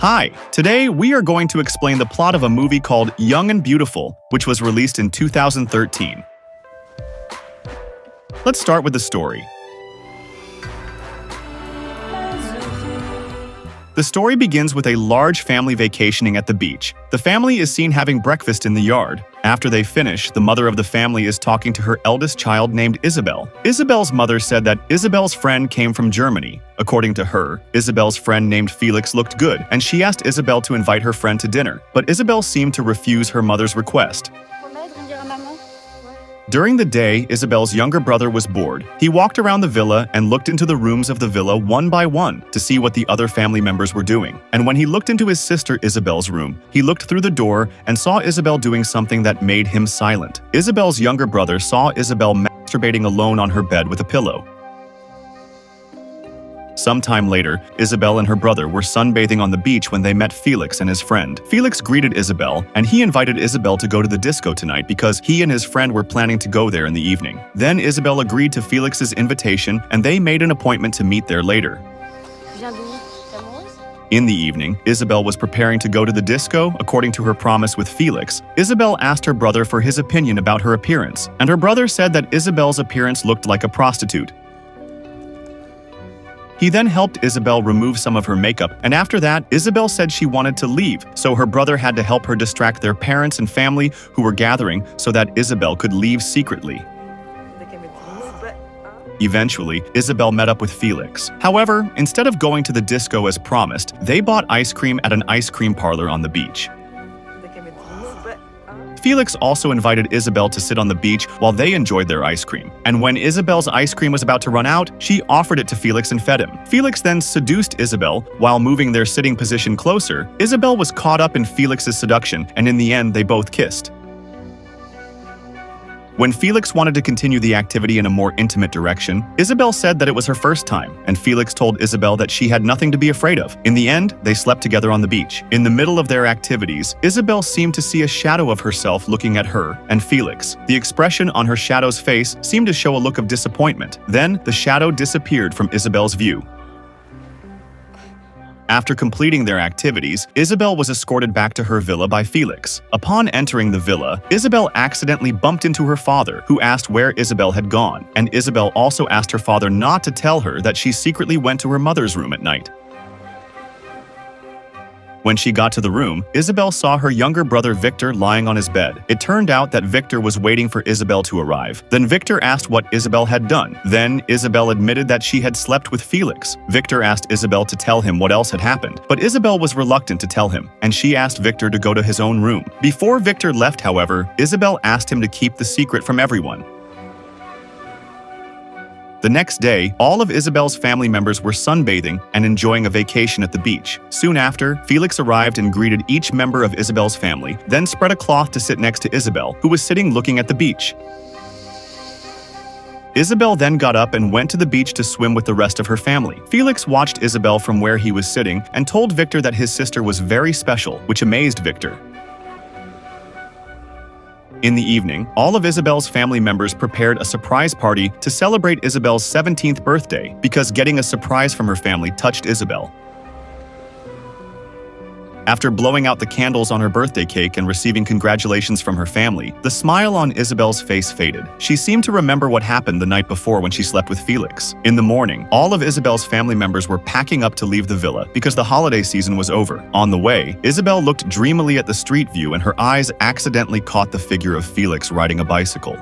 Hi, today we are going to explain the plot of a movie called Young and Beautiful, which was released in 2013. Let's start with the story. The story begins with a large family vacationing at the beach. The family is seen having breakfast in the yard. After they finish, the mother of the family is talking to her eldest child named Isabelle. Isabelle's mother said that Isabelle's friend came from Germany. According to her, Isabelle's friend named Felix looked good, and she asked Isabelle to invite her friend to dinner. But Isabelle seemed to refuse her mother's request. During the day, Isabelle's younger brother was bored. He walked around the villa and looked into the rooms of the villa one by one to see what the other family members were doing. And when he looked into his sister Isabelle's room, he looked through the door and saw Isabelle doing something that made him silent. Isabelle's younger brother saw Isabelle masturbating alone on her bed with a pillow. Sometime later, Isabelle and her brother were sunbathing on the beach when they met Felix and his friend. Felix greeted Isabelle, and he invited Isabelle to go to the disco tonight because he and his friend were planning to go there in the evening. Then Isabelle agreed to Felix's invitation, and they made an appointment to meet there later. In the evening, Isabelle was preparing to go to the disco according to her promise with Felix. Isabelle asked her brother for his opinion about her appearance, and her brother said that Isabelle's appearance looked like a prostitute. He then helped Isabelle remove some of her makeup, and after that, Isabelle said she wanted to leave, so her brother had to help her distract their parents and family who were gathering so that Isabelle could leave secretly. Eventually, Isabelle met up with Felix. However, instead of going to the disco as promised, they bought ice cream at an ice cream parlor on the beach. Felix also invited Isabelle to sit on the beach while they enjoyed their ice cream. And when Isabelle's ice cream was about to run out, she offered it to Felix and fed him. Felix then seduced Isabelle while moving their sitting position closer. Isabelle was caught up in Felix's seduction, and in the end, they both kissed. When Felix wanted to continue the activity in a more intimate direction, Isabelle said that it was her first time, and Felix told Isabelle that she had nothing to be afraid of. In the end, they slept together on the beach. In the middle of their activities, Isabelle seemed to see a shadow of herself looking at her and Felix. The expression on her shadow's face seemed to show a look of disappointment. Then, the shadow disappeared from Isabelle's view. After completing their activities, Isabelle was escorted back to her villa by Felix. Upon entering the villa, Isabelle accidentally bumped into her father, who asked where Isabelle had gone, and Isabelle also asked her father not to tell her that she secretly went to her mother's room at night. When she got to the room, Isabelle saw her younger brother Victor lying on his bed. It turned out that Victor was waiting for Isabelle to arrive. Then Victor asked what Isabelle had done. Then Isabelle admitted that she had slept with Felix. Victor asked Isabelle to tell him what else had happened, but Isabelle was reluctant to tell him, and she asked Victor to go to his own room. Before Victor left, however, Isabelle asked him to keep the secret from everyone. The next day, all of Isabelle's family members were sunbathing and enjoying a vacation at the beach. Soon after, Felix arrived and greeted each member of Isabelle's family, then spread a cloth to sit next to Isabelle, who was sitting looking at the beach. Isabelle then got up and went to the beach to swim with the rest of her family. Felix watched Isabelle from where he was sitting and told Victor that his sister was very special, which amazed Victor. In the evening, all of Isabelle's family members prepared a surprise party to celebrate Isabelle's 17th birthday because getting a surprise from her family touched Isabelle. After blowing out the candles on her birthday cake and receiving congratulations from her family, the smile on Isabelle's face faded. She seemed to remember what happened the night before when she slept with Felix. In the morning, all of Isabelle's family members were packing up to leave the villa because the holiday season was over. On the way, Isabelle looked dreamily at the street view and her eyes accidentally caught the figure of Felix riding a bicycle.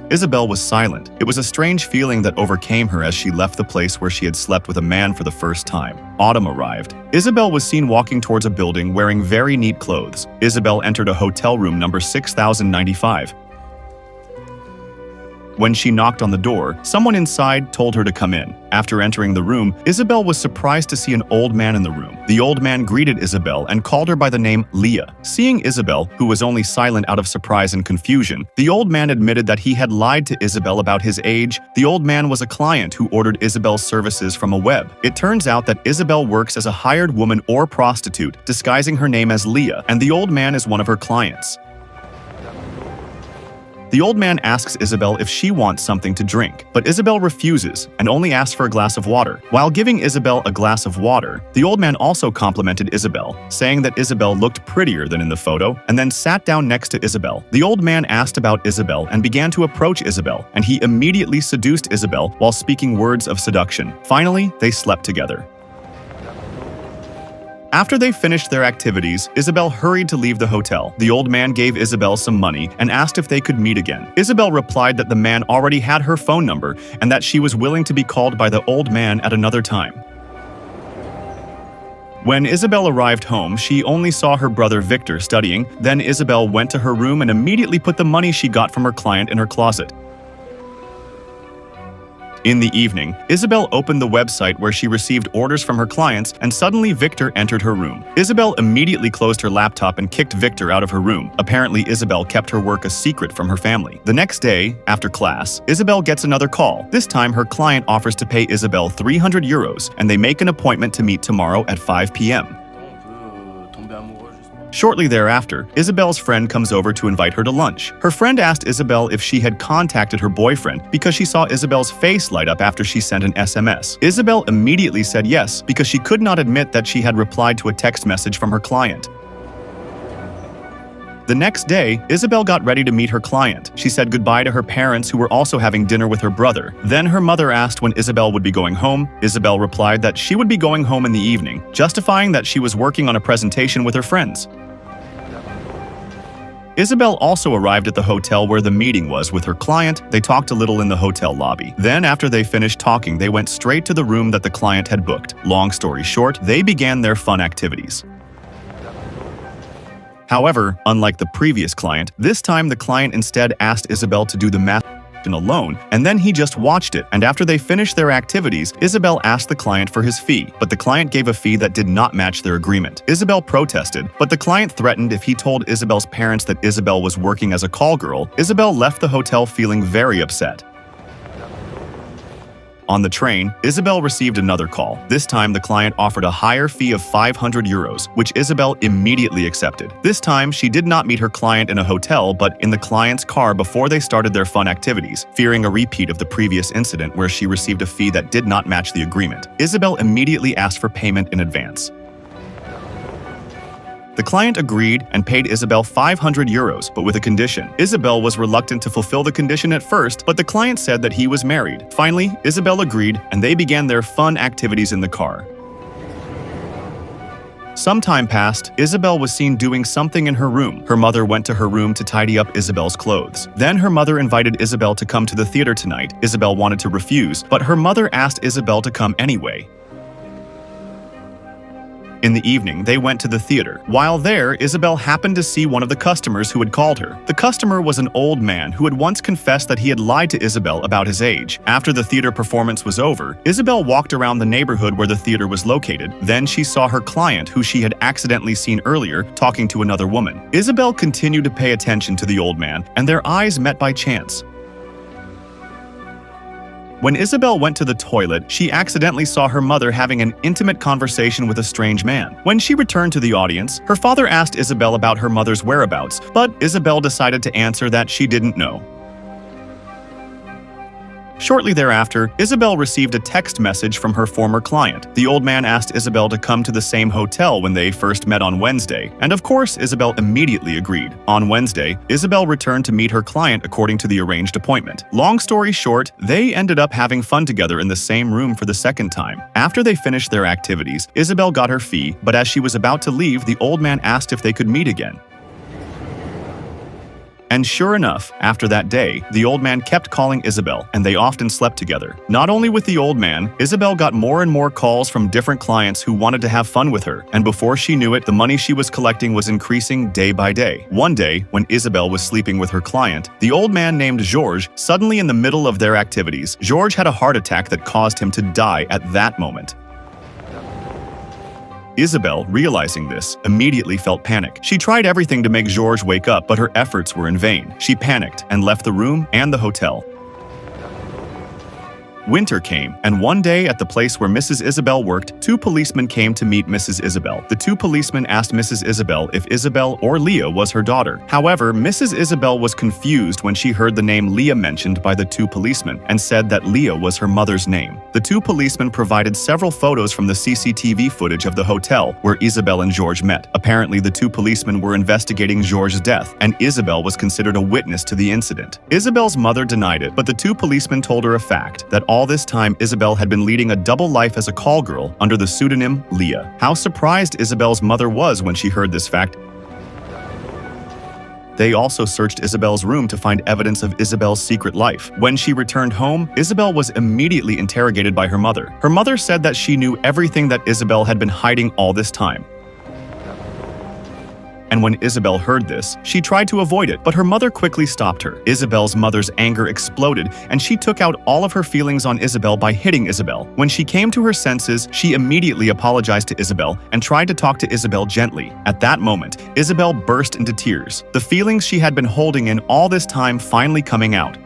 Isabelle was silent. It was a strange feeling that overcame her as she left the place where she had slept with a man for the first time. Autumn arrived. Isabelle was seen walking towards a building wearing very neat clothes. Isabelle entered a hotel room number 6095. When she knocked on the door, someone inside told her to come in. After entering the room, Isabelle was surprised to see an old man in the room. The old man greeted Isabelle and called her by the name Leah. Seeing Isabelle, who was only silent out of surprise and confusion, the old man admitted that he had lied to Isabelle about his age. The old man was a client who ordered Isabelle's services from a web. It turns out that Isabelle works as a hired woman or prostitute, disguising her name as Leah, and the old man is one of her clients. The old man asks Isabelle if she wants something to drink, but Isabelle refuses and only asks for a glass of water. While giving Isabelle a glass of water, the old man also complimented Isabelle, saying that Isabelle looked prettier than in the photo, and then sat down next to Isabelle. The old man asked about Isabelle and began to approach Isabelle, and he immediately seduced Isabelle while speaking words of seduction. Finally, they slept together. After they finished their activities, Isabelle hurried to leave the hotel. The old man gave Isabelle some money and asked if they could meet again. Isabelle replied that the man already had her phone number and that she was willing to be called by the old man at another time. When Isabelle arrived home, she only saw her brother Victor studying. Then Isabelle went to her room and immediately put the money she got from her client in her closet. In the evening, Isabelle opened the website where she received orders from her clients, and suddenly Victor entered her room. Isabelle immediately closed her laptop and kicked Victor out of her room. Apparently, Isabelle kept her work a secret from her family. The next day, after class, Isabelle gets another call. This time, her client offers to pay Isabelle 300 euros, and they make an appointment to meet tomorrow at 5 p.m. Shortly thereafter, Isabelle's friend comes over to invite her to lunch. Her friend asked Isabelle if she had contacted her boyfriend because she saw Isabelle's face light up after she sent an SMS. Isabelle immediately said yes because she could not admit that she had replied to a text message from her client. The next day, Isabelle got ready to meet her client. She said goodbye to her parents who were also having dinner with her brother. Then her mother asked when Isabelle would be going home. Isabelle replied that she would be going home in the evening, justifying that she was working on a presentation with her friends. Isabelle also arrived at the hotel where the meeting was with her client. They talked a little in the hotel lobby. Then, after they finished talking, they went straight to the room that the client had booked. Long story short, they began their fun activities. However, unlike the previous client, this time the client instead asked Isabelle to do the masturbation alone, and then he just watched it. And after they finished their activities, Isabelle asked the client for his fee, but the client gave a fee that did not match their agreement. Isabelle protested, but the client threatened if he told Isabelle's parents that Isabelle was working as a call girl. Isabelle left the hotel feeling very upset. On the train, Isabelle received another call. This time, the client offered a higher fee of 500 euros, which Isabelle immediately accepted. This time, she did not meet her client in a hotel, but in the client's car before they started their fun activities, fearing a repeat of the previous incident where she received a fee that did not match the agreement. Isabelle immediately asked for payment in advance. The client agreed and paid Isabelle 500 euros, but with a condition. Isabelle was reluctant to fulfill the condition at first, but the client said that he was married. Finally, Isabelle agreed, and they began their fun activities in the car. Some time passed. Isabelle was seen doing something in her room. Her mother went to her room to tidy up Isabelle's clothes. Then her mother invited Isabelle to come to the theater tonight. Isabelle wanted to refuse, but her mother asked Isabelle to come anyway. In the evening, they went to the theater. While there, Isabelle happened to see one of the customers who had called her. The customer was an old man who had once confessed that he had lied to Isabelle about his age. After the theater performance was over, Isabelle walked around the neighborhood where the theater was located. Then she saw her client, who she had accidentally seen earlier, talking to another woman. Isabelle continued to pay attention to the old man, and their eyes met by chance. When Isabelle went to the toilet, she accidentally saw her mother having an intimate conversation with a strange man. When she returned to the audience, her father asked Isabelle about her mother's whereabouts, but Isabelle decided to answer that she didn't know. Shortly thereafter, Isabelle received a text message from her former client. The old man asked Isabelle to come to the same hotel when they first met on Wednesday, and of course, Isabelle immediately agreed. On Wednesday, Isabelle returned to meet her client according to the arranged appointment. Long story short, they ended up having fun together in the same room for the second time. After they finished their activities, Isabelle got her fee, but as she was about to leave, the old man asked if they could meet again. And sure enough, after that day, the old man kept calling Isabelle, and they often slept together. Not only with the old man, Isabelle got more and more calls from different clients who wanted to have fun with her, and before she knew it, the money she was collecting was increasing day by day. One day, when Isabelle was sleeping with her client, the old man named Georges, suddenly in the middle of their activities, Georges had a heart attack that caused him to die at that moment. Isabelle, realizing this, immediately felt panic. She tried everything to make Georges wake up, but her efforts were in vain. She panicked and left the room and the hotel. Winter came, and one day at the place where Mrs. Isabelle worked, two policemen came to meet Mrs. Isabelle. The two policemen asked Mrs. Isabelle if Isabelle or Leah was her daughter. However, Mrs. Isabelle was confused when she heard the name Leah mentioned by the two policemen and said that Leah was her mother's name. The two policemen provided several photos from the CCTV footage of the hotel where Isabelle and George met. Apparently, the two policemen were investigating George's death, and Isabelle was considered a witness to the incident. Isabelle's mother denied it, but the two policemen told her a fact, that all this time Isabelle had been leading a double life as a call girl under the pseudonym Leah. How surprised Isabelle's mother was when she heard this fact. They also searched Isabelle's room to find evidence of Isabelle's secret life. When she returned home, Isabelle was immediately interrogated by her mother. Her mother said that she knew everything that Isabelle had been hiding all this time. And when Isabelle heard this, she tried to avoid it, but her mother quickly stopped her. Isabelle's mother's anger exploded, and she took out all of her feelings on Isabelle by hitting Isabelle. When she came to her senses, she immediately apologized to Isabelle and tried to talk to Isabelle gently. At that moment, Isabelle burst into tears, the feelings she had been holding in all this time finally coming out.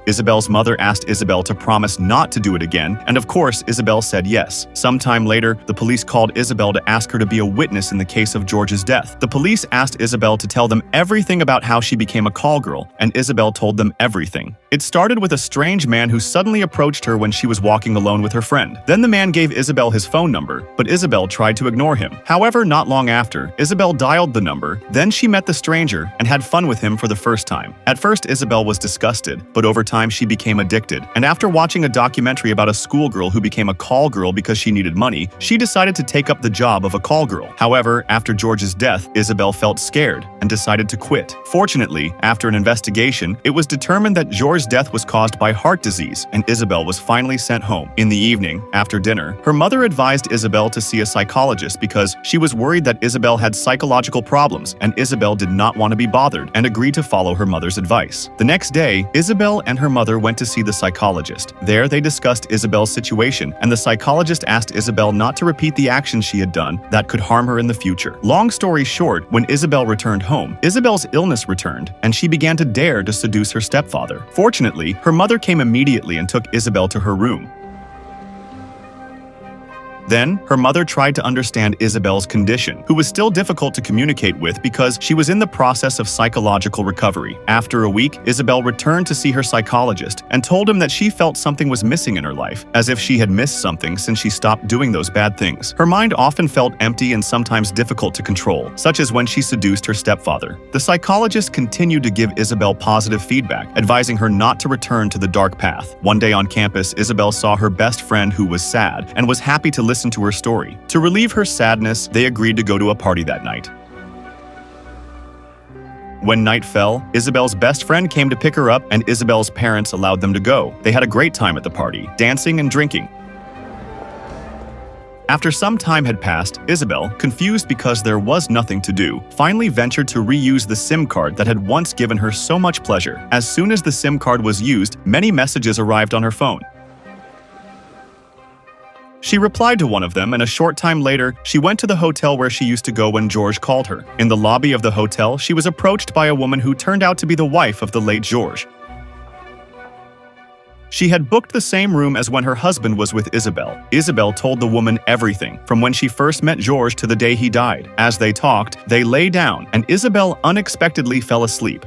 Isabelle's mother asked Isabelle to promise not to do it again, and of course, Isabelle said yes. Sometime later, the police called Isabelle to ask her to be a witness in the case of George's death. The police asked Isabelle to tell them everything about how she became a call girl, and Isabelle told them everything. It started with a strange man who suddenly approached her when she was walking alone with her friend. Then the man gave Isabelle his phone number, but Isabelle tried to ignore him. However, not long after, Isabelle dialed the number, then she met the stranger and had fun with him for the first time. At first, Isabelle was disgusted, but over time she became addicted, and after watching a documentary about a schoolgirl who became a call girl because she needed money, she decided to take up the job of a call girl. However, after George's death, Isabelle felt scared and decided to quit. Fortunately, after an investigation, it was determined that George's death was caused by heart disease, and Isabelle was finally sent home. In the evening, after dinner, her mother advised Isabelle to see a psychologist because she was worried that Isabelle had psychological problems, and Isabelle did not want to be bothered and agreed to follow her mother's advice. The next day, Isabelle and her mother went to see the psychologist. There, they discussed Isabelle's situation, and the psychologist asked Isabelle not to repeat the actions she had done that could harm her in the future. Long story short, when Isabelle returned home, Isabelle's illness returned, and she began to dare to seduce her stepfather. Fortunately, her mother came immediately and took Isabelle to her room. Then, her mother tried to understand Isabelle's condition, who was still difficult to communicate with because she was in the process of psychological recovery. After a week, Isabelle returned to see her psychologist and told him that she felt something was missing in her life, as if she had missed something since she stopped doing those bad things. Her mind often felt empty and sometimes difficult to control, such as when she seduced her stepfather. The psychologist continued to give Isabelle positive feedback, advising her not to return to the dark path. One day on campus, Isabelle saw her best friend who was sad and was happy to listen to her story. To relieve her sadness, they agreed to go to a party that night. When night fell, Isabelle's best friend came to pick her up, and Isabelle's parents allowed them to go. They had a great time at the party, dancing and drinking. After some time had passed, Isabelle, confused because there was nothing to do, finally ventured to reuse the SIM card that had once given her so much pleasure. As soon as the SIM card was used, many messages arrived on her phone. She replied to one of them, and a short time later, she went to the hotel where she used to go when George called her. In the lobby of the hotel, she was approached by a woman who turned out to be the wife of the late George. She had booked the same room as when her husband was with Isabelle. Isabelle told the woman everything, from when she first met George to the day he died. As they talked, they lay down, and Isabelle unexpectedly fell asleep.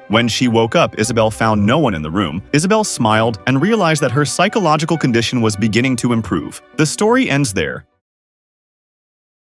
When she woke up, Isabelle found no one in the room. Isabelle smiled and realized that her psychological condition was beginning to improve. The story ends there.